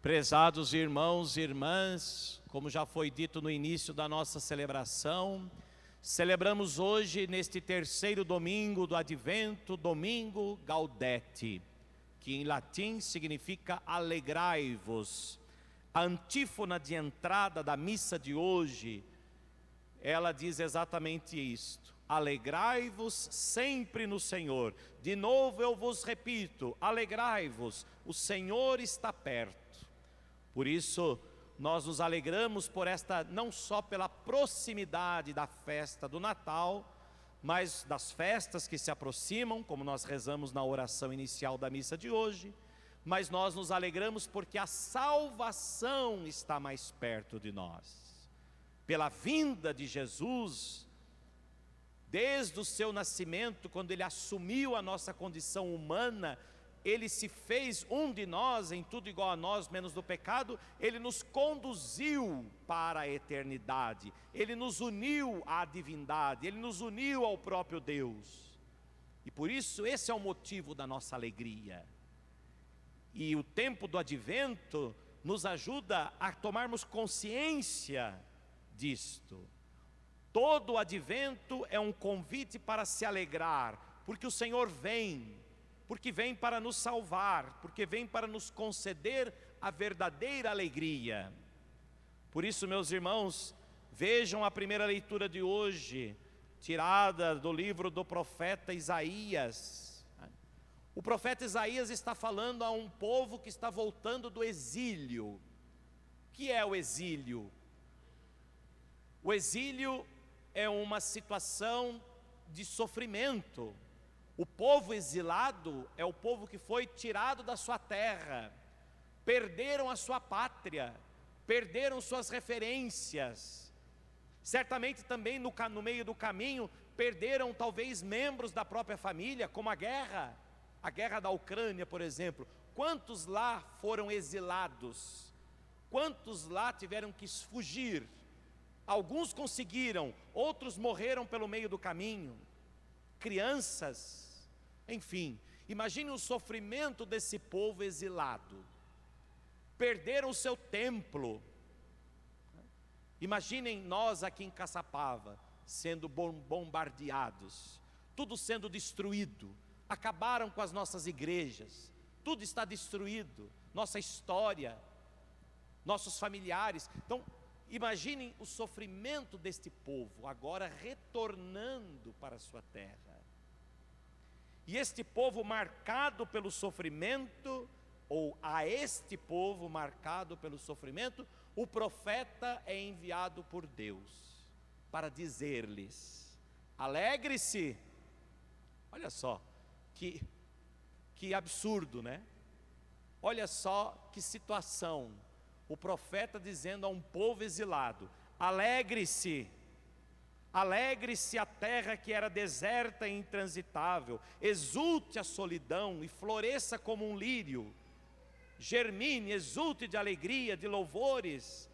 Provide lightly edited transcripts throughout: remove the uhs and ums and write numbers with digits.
Prezados irmãos e irmãs, como já foi dito no início da nossa celebração, celebramos hoje, neste terceiro domingo do Advento, domingo Gaudete, que em latim significa alegrai-vos. A antífona de entrada da missa de hoje, ela diz exatamente isto: alegrai-vos sempre no Senhor. De novo eu vos repito, alegrai-vos, o Senhor está perto. Por isso, nós nos alegramos por esta, não só pela proximidade da festa do Natal, mas das festas que se aproximam, como nós rezamos na oração inicial da missa de hoje, mas nós nos alegramos porque a salvação está mais perto de nós. Pela vinda de Jesus, desde o seu nascimento, quando ele assumiu a nossa condição humana, ele se fez um de nós, em tudo igual a nós, menos do pecado. Ele nos conduziu para a eternidade, ele nos uniu à divindade, ele nos uniu ao próprio Deus. E por isso esse é o motivo da nossa alegria. E o tempo do Advento nos ajuda a tomarmos consciência disto. Todo o Advento é um convite para se alegrar, porque o Senhor vem. Porque vem para nos salvar, porque vem para nos conceder a verdadeira alegria. Por isso, meus irmãos, vejam a primeira leitura de hoje, tirada do livro do profeta Isaías. O profeta Isaías está falando a um povo que está voltando do exílio. O que é o exílio? O exílio é uma situação de sofrimento. O povo exilado é o povo que foi tirado da sua terra, perderam a sua pátria, perderam suas referências. Certamente também no meio do caminho perderam talvez membros da própria família, como a guerra da Ucrânia, por exemplo. Quantos lá foram exilados? Quantos lá tiveram que fugir? Alguns conseguiram, outros morreram pelo meio do caminho. Crianças. Enfim, imagine o sofrimento desse povo exilado. Perderam o seu templo. Imaginem nós aqui em Caçapava, sendo bombardeados, tudo sendo destruído. Acabaram com as nossas igrejas, tudo está destruído, nossa história, nossos familiares. Então, imaginem o sofrimento deste povo, agora retornando para a sua terra. E este povo marcado pelo sofrimento, ou a este povo marcado pelo sofrimento, o profeta é enviado por Deus para dizer-lhes: alegre-se. Olha só, que absurdo, né? Olha só que situação. O profeta dizendo a um povo exilado: alegre-se. Alegre-se a terra que era deserta e intransitável, exulte a solidão e floresça como um lírio, germine, exulte de alegria, de louvores.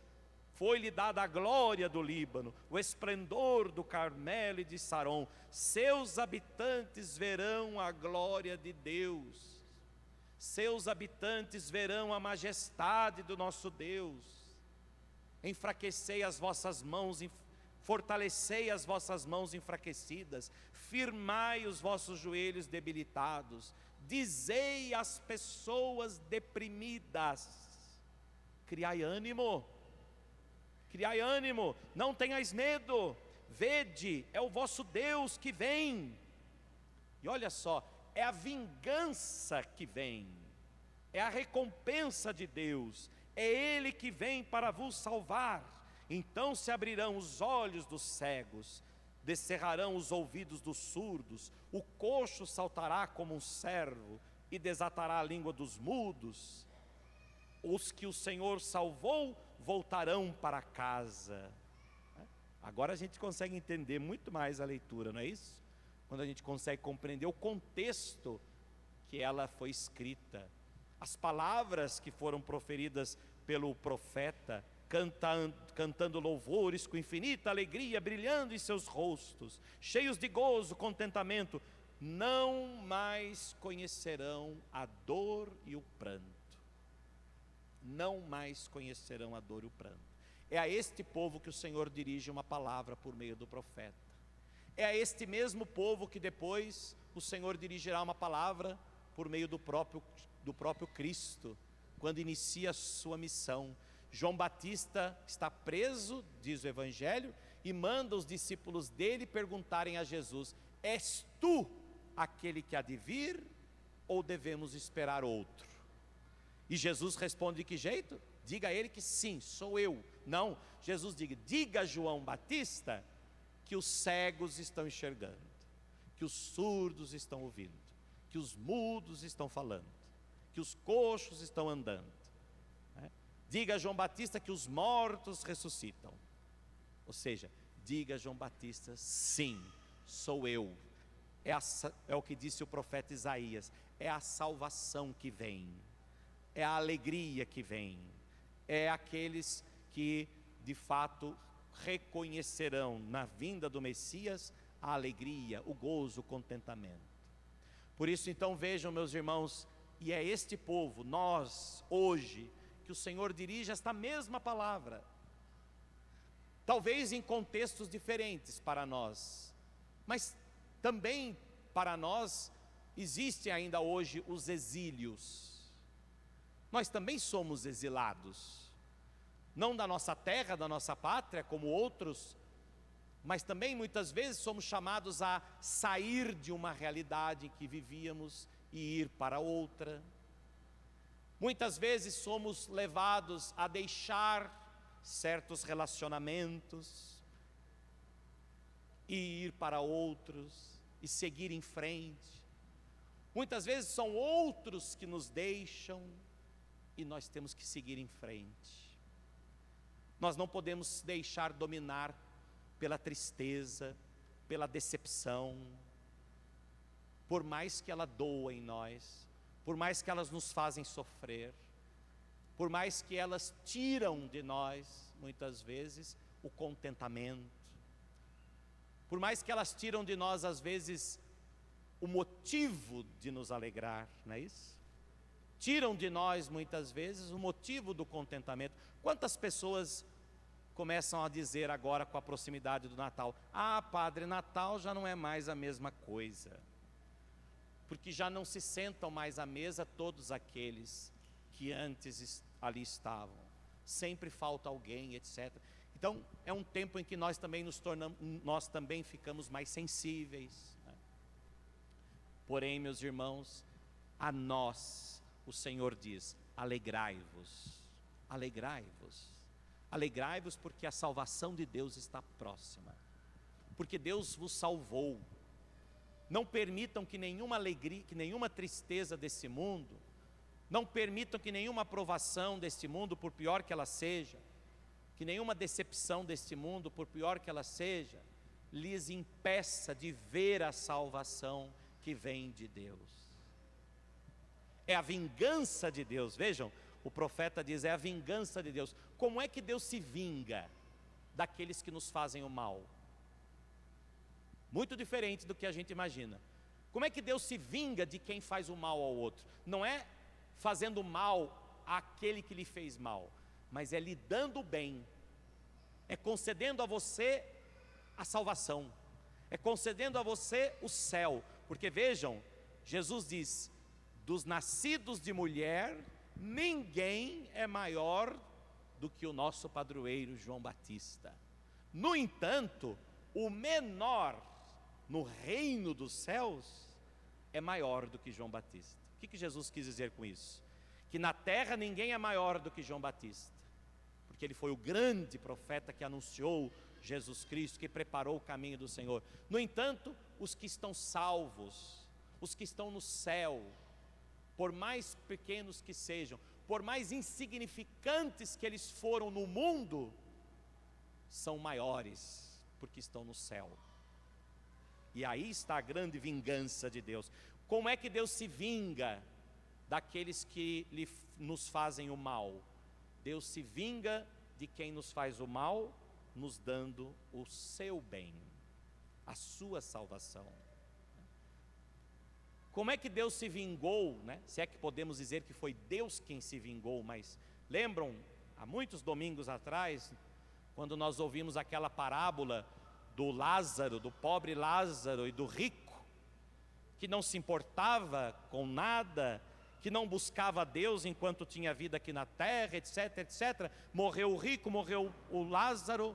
Foi-lhe dada a glória do Líbano, o esplendor do Carmelo e de Saron. Seus habitantes verão a glória de Deus, seus habitantes verão a majestade do nosso Deus. Enfraquecei as vossas mãos, fortalecei as vossas mãos enfraquecidas, firmai os vossos joelhos debilitados, dizei às pessoas deprimidas: criai ânimo, não tenhais medo, vede, é o vosso Deus que vem. E olha só, é a vingança que vem, é a recompensa de Deus, é Ele que vem para vos salvar. Então se abrirão os olhos dos cegos, descerrarão os ouvidos dos surdos, o coxo saltará como um cervo e desatará a língua dos mudos. Os que o Senhor salvou voltarão para casa. Agora a gente consegue entender muito mais a leitura, não é isso? Quando a gente consegue compreender o contexto que ela foi escrita, as palavras que foram proferidas pelo profeta, cantando louvores com infinita alegria, brilhando em seus rostos, cheios de gozo, contentamento, não mais conhecerão a dor e o pranto. não mais conhecerão a dor e o pranto. É a este povo que o Senhor dirige uma palavra por meio do profeta. É a este mesmo povo que depois o Senhor dirigirá uma palavra por meio do próprio Cristo, quando inicia a sua missão. João Batista está preso, diz o Evangelho, e manda os discípulos dele perguntarem a Jesus: és tu aquele que há de vir, ou devemos esperar outro? E Jesus responde de que jeito? Diga a ele que sim, sou eu. Não, Jesus diga a João Batista que os cegos estão enxergando, que os surdos estão ouvindo, que os mudos estão falando, que os coxos estão andando. Diga a João Batista que os mortos ressuscitam. Ou seja, diga a João Batista, sim, sou eu. É o que disse o profeta Isaías, é a salvação que vem, é a alegria que vem, é aqueles que de fato reconhecerão na vinda do Messias a alegria, o gozo, o contentamento. Por isso então vejam, meus irmãos, e é este povo, nós hoje, que o Senhor dirige esta mesma palavra, talvez em contextos diferentes para nós, mas também para nós existem ainda hoje os exílios. Nós também somos exilados, não da nossa terra, da nossa pátria, como outros, mas também muitas vezes somos chamados a sair de uma realidade em que vivíamos e ir para outra. Muitas vezes somos levados a deixar certos relacionamentos e ir para outros e seguir em frente. Muitas vezes são outros que nos deixam e nós temos que seguir em frente. Nós não podemos deixar dominar pela tristeza, pela decepção, por mais que ela doa em nós, por mais que elas nos fazem sofrer, por mais que elas tiram de nós, muitas vezes, o contentamento, por mais que elas tiram de nós, às vezes, o motivo de nos alegrar, não é isso? Tiram de nós, muitas vezes, o motivo do contentamento. Quantas pessoas começam a dizer agora com a proximidade do Natal: ah, padre, Natal já não é mais a mesma coisa, porque já não se sentam mais à mesa todos aqueles que antes ali estavam, sempre falta alguém, etc. Então é um tempo em que nós também nós também ficamos mais sensíveis, né? Porém, meus irmãos, a nós o Senhor diz: alegrai-vos, alegrai-vos, alegrai-vos, porque a salvação de Deus está próxima, porque Deus vos salvou. Não permitam que nenhuma alegria, que nenhuma tristeza desse mundo, não permitam que nenhuma provação deste mundo, por pior que ela seja, que nenhuma decepção deste mundo, por pior que ela seja, lhes impeça de ver a salvação que vem de Deus. É a vingança de Deus. Vejam, o profeta diz: é a vingança de Deus. Como é que Deus se vinga daqueles que nos fazem o mal? Muito diferente do que a gente imagina. Como é que Deus se vinga de quem faz o mal ao outro? Não é fazendo mal àquele que lhe fez mal, mas é lhe dando bem, é concedendo a você a salvação, é concedendo a você o céu. Porque vejam, Jesus diz: dos nascidos de mulher, ninguém é maior do que o nosso padroeiro João Batista. No entanto, o menor no reino dos céus é maior do que João Batista. O que Jesus quis dizer com isso? Que na terra ninguém é maior do que João Batista, porque ele foi o grande profeta que anunciou Jesus Cristo, que preparou o caminho do Senhor. No entanto, os que estão salvos, os que estão no céu, por mais pequenos que sejam, por mais insignificantes que eles foram no mundo, são maiores, porque estão no céu. E aí está a grande vingança de Deus. Como é que Deus se vinga daqueles que nos fazem o mal? Deus se vinga de quem nos faz o mal, nos dando o seu bem, a sua salvação. Como é que Deus se vingou, né? Se é que podemos dizer que foi Deus quem se vingou, mas Lembram, há muitos domingos atrás, quando nós ouvimos aquela parábola do Lázaro, do pobre Lázaro e do rico, que não se importava com nada, que não buscava Deus enquanto tinha vida aqui na terra, etc, etc. Morreu o rico, morreu o Lázaro,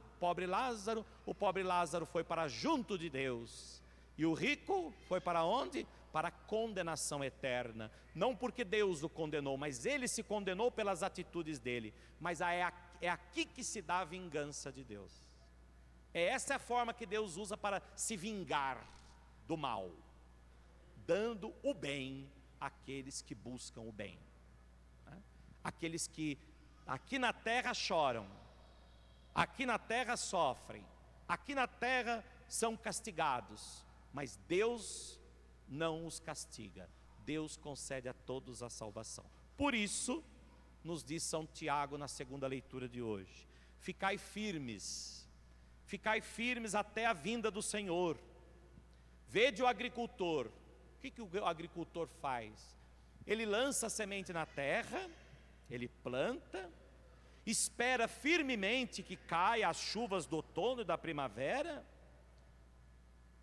o pobre Lázaro foi para junto de Deus. E o rico foi para onde? Para a condenação eterna. Não porque Deus o condenou, mas ele se condenou pelas atitudes dele. Mas é aqui que se dá a vingança de Deus. Essa é a forma que Deus usa para se vingar do mal, dando o bem àqueles que buscam o bem, né? Aqueles que aqui na terra choram, aqui na terra sofrem, aqui na terra são castigados, mas Deus não os castiga, Deus concede a todos a salvação. Por isso, nos diz São Tiago na segunda leitura de hoje: ficai firmes até a vinda do Senhor. Vede o agricultor. O que o agricultor faz? Ele lança a semente na terra, ele planta, espera firmemente que caia as chuvas do outono e da primavera,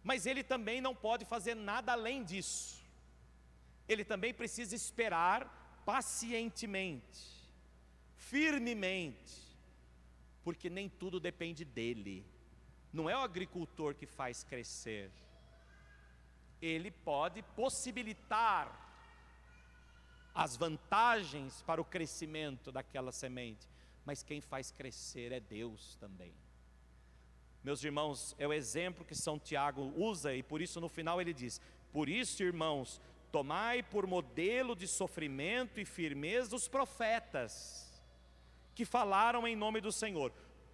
mas ele também não pode fazer nada além disso. Ele também precisa esperar pacientemente, firmemente, porque nem tudo depende dele. Não é o agricultor que faz crescer. Ele pode possibilitar as vantagens para o crescimento daquela semente, mas quem faz crescer é Deus também. Meus irmãos, é o exemplo que São Tiago usa, e por isso no final ele diz: por isso, irmãos, tomai por modelo de sofrimento e firmeza os profetas que falaram em nome do Senhor.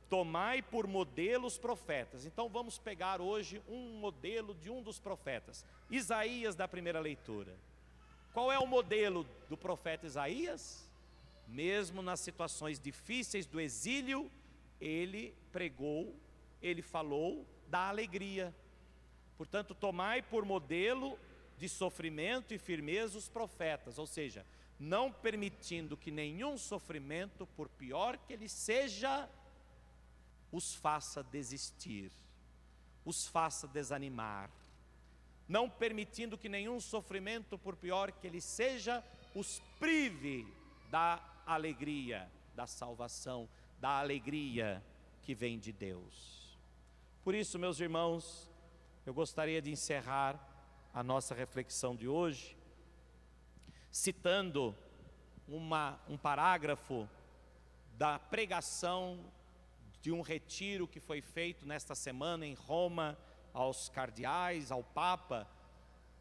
Tomai por modelo os profetas. Então vamos pegar hoje um modelo de um dos profetas, Isaías, da primeira leitura. Qual é o modelo do profeta Isaías? Mesmo nas situações difíceis do exílio, ele pregou, ele falou da alegria. Portanto, tomai por modelo de sofrimento e firmeza os profetas, ou seja, não permitindo que nenhum sofrimento, por pior que ele seja, os faça desistir, os faça desanimar, não permitindo que nenhum sofrimento, por pior que ele seja, os prive da alegria, da salvação, da alegria que vem de Deus. Por isso, meus irmãos, eu gostaria de encerrar a nossa reflexão de hoje, citando um parágrafo da pregação de um retiro que foi feito nesta semana em Roma, aos cardeais, ao Papa,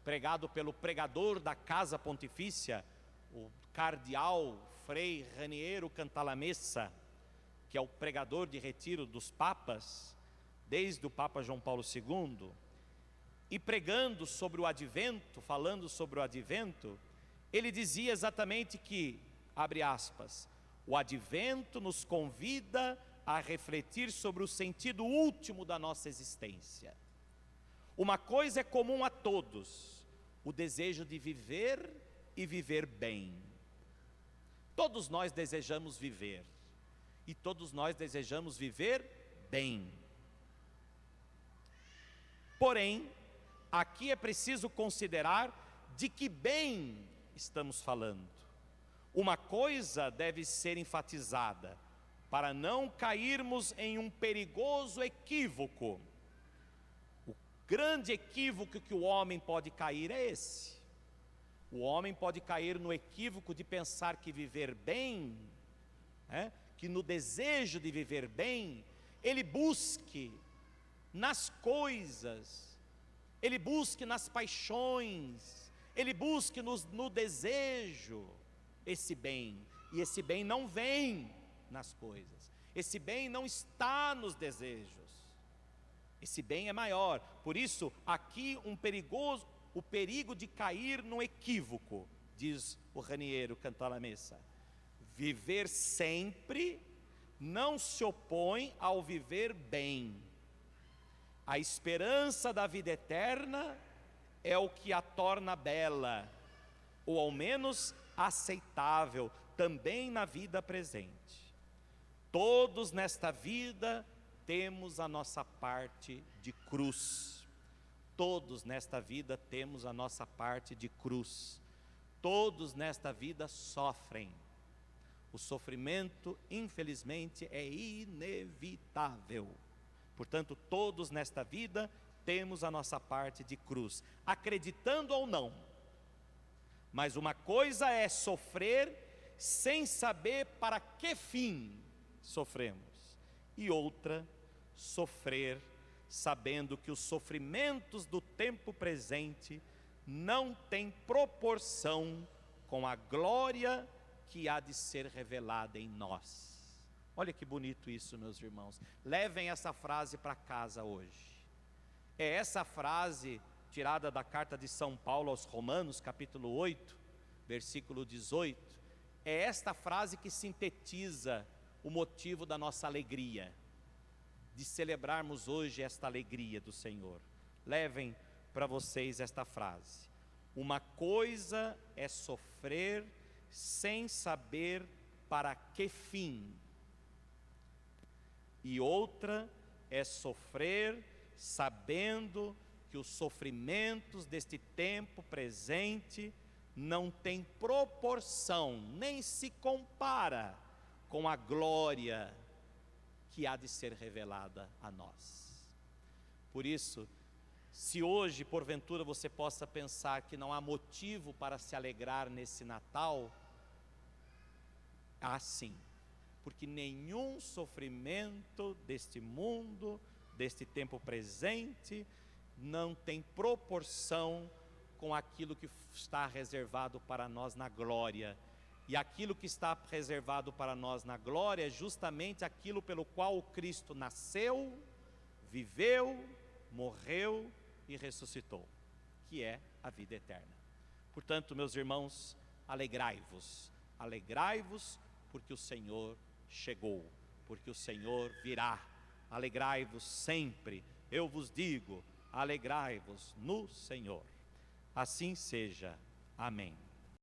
pregado pelo pregador da Casa Pontifícia, o cardeal Frei Raniero Cantalamessa, que é o pregador de retiro dos papas, desde o Papa João Paulo II, e pregando sobre o advento, falando sobre o advento, ele dizia exatamente que, abre aspas, o advento nos convida a refletir sobre o sentido último da nossa existência. Uma coisa é comum a todos: o desejo de viver e viver bem. Todos nós desejamos viver, e todos nós desejamos viver bem. Porém, aqui é preciso considerar de que bem estamos falando. Uma coisa deve ser enfatizada, para não cairmos em um perigoso equívoco. O grande equívoco que o homem pode cair é esse. O homem pode cair no equívoco de pensar que viver bem, que no desejo de viver bem, ele busque nas coisas, ele busque nas paixões, ele busque no desejo esse bem, e esse bem não vem nas coisas, esse bem não está nos desejos, esse bem é maior. Por isso, aqui o perigo de cair no equívoco, diz o Raniero Cantalamessa: viver sempre não se opõe ao viver bem. A esperança da vida eterna é o que a torna bela, ou ao menos aceitável, também na vida presente. Todos nesta vida temos a nossa parte de cruz. Todos nesta vida temos a nossa parte de cruz. Todos nesta vida sofrem. O sofrimento, infelizmente, é inevitável. Portanto, todos nesta vida temos a nossa parte de cruz, acreditando ou não. Mas uma coisa é sofrer sem saber para que fim sofremos, e outra, sofrer sabendo que os sofrimentos do tempo presente não têm proporção com a glória que há de ser revelada em nós. Olha que bonito isso, meus irmãos. Levem essa frase para casa hoje. É essa frase tirada da carta de São Paulo aos Romanos, capítulo 8, versículo 18. É esta frase que sintetiza o motivo da nossa alegria, de celebrarmos hoje esta alegria do Senhor. Levem para vocês esta frase: uma coisa é sofrer sem saber para que fim, e outra é sofrer sabendo que os sofrimentos deste tempo presente não têm proporção, nem se compara com a glória que há de ser revelada a nós. Por isso, se hoje porventura você possa pensar que não há motivo para se alegrar nesse Natal, há sim, porque nenhum sofrimento deste mundo, deste tempo presente, não tem proporção com aquilo que está reservado para nós na glória. E aquilo que está reservado para nós na glória é justamente aquilo pelo qual o Cristo nasceu, viveu, morreu e ressuscitou, que é a vida eterna. Portanto, meus irmãos, alegrai-vos, alegrai-vos, porque o Senhor chegou, porque o Senhor virá. Alegrai-vos sempre, eu vos digo, alegrai-vos no Senhor. Assim seja. Amém.